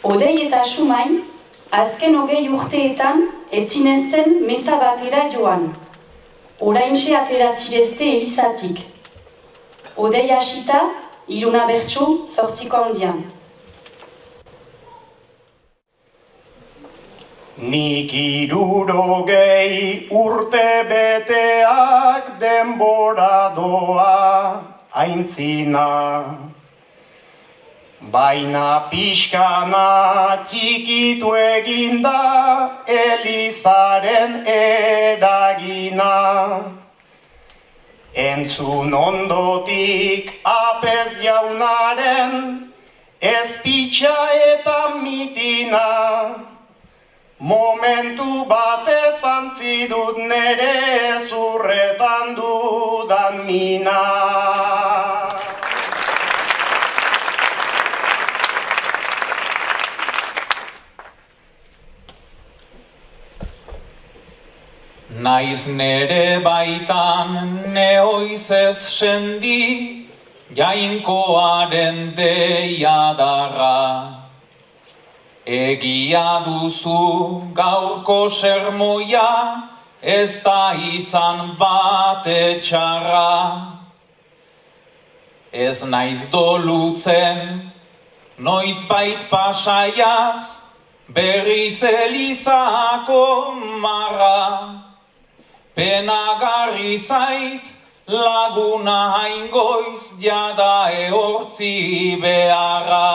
Odei eta Sumain, azken 20 urteetan ez zinezten meza batera joan. Oraintxe atera zirezte elizatik. Odei hasita, Iruna Bertsu, 8 handian. Nik 60 urte beteak denbora doa aintzina. Baina pixkana txikitu eginda Elizaren eragina. Entzun ondotik apez jaunaren ezpitxa eta mitina. Momentu batez antzidut nere ezurretan dudan mina. Naiz nere baitan neoiz ez sendi, jainkoaren deiadarra. Egia duzu gaurko sermoia, ez da izan bate txarra. Ez naiz dolutzen, noizbait pasaiaz, berriz Elizako marra. Penagarri zait laguna haingoiz jada ehortzi beharra.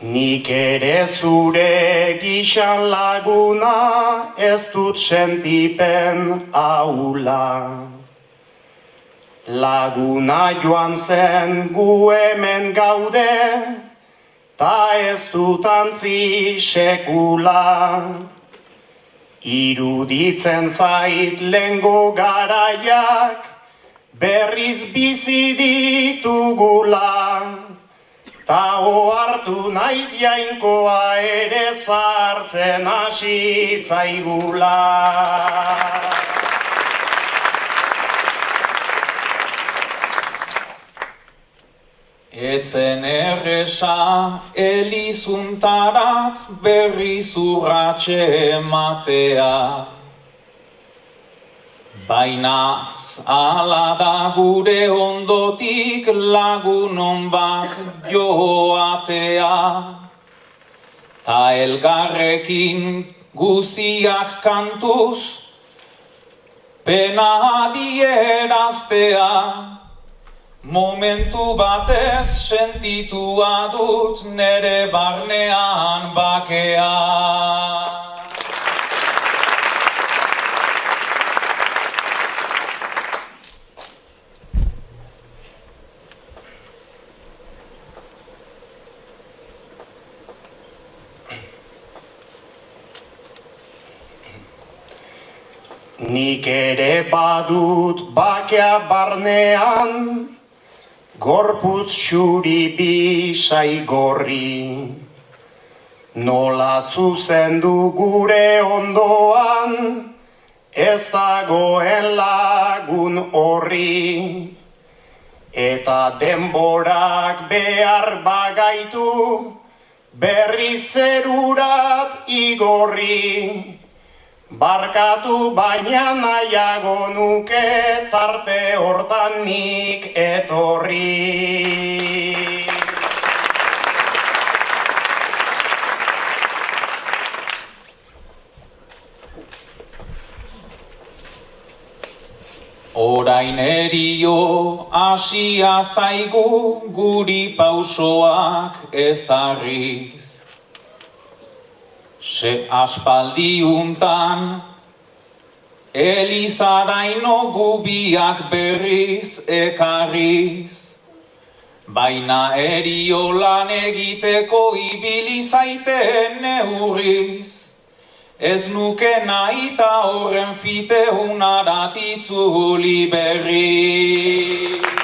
Nik ere zure gixan laguna ez dut sentipen ahula. Laguna joan zen gu hemen gaude, ta ez dut antzi sekula. Iruditzen zait lehengo garaiak, berriz bizi ditugula. Ta ohartu naiz jainkoa ere zartzen hasi zaigula. Etzen erresa Elizuntarat berriz urratxe ematea. Baina ala da gure ondotik lagunon bat joatea. Ta elgarrekin guziak kantuz, pena adieraztea. Momentu batez sentitua dut nere barnean bakea. Nik ere badut bakea barnean, gorputz xuri bisai gorri. Nola zuzendu gure ondoan, ez dagoen lagun horri. Eta denborak behar bagaitu, berriz zerurat igorri. Barkatu baina nahiago nuke tarte hortan nik etorri. Orain erio hasia zaigu guri pausoak ezarriz. Se aspaldiuntan Elizaraino gubiak berriz ekarriz. Baina erio lan egiteko ibili zaiten neurriz. Ez nuke nahi ta horren fite unarat itzuli berriz.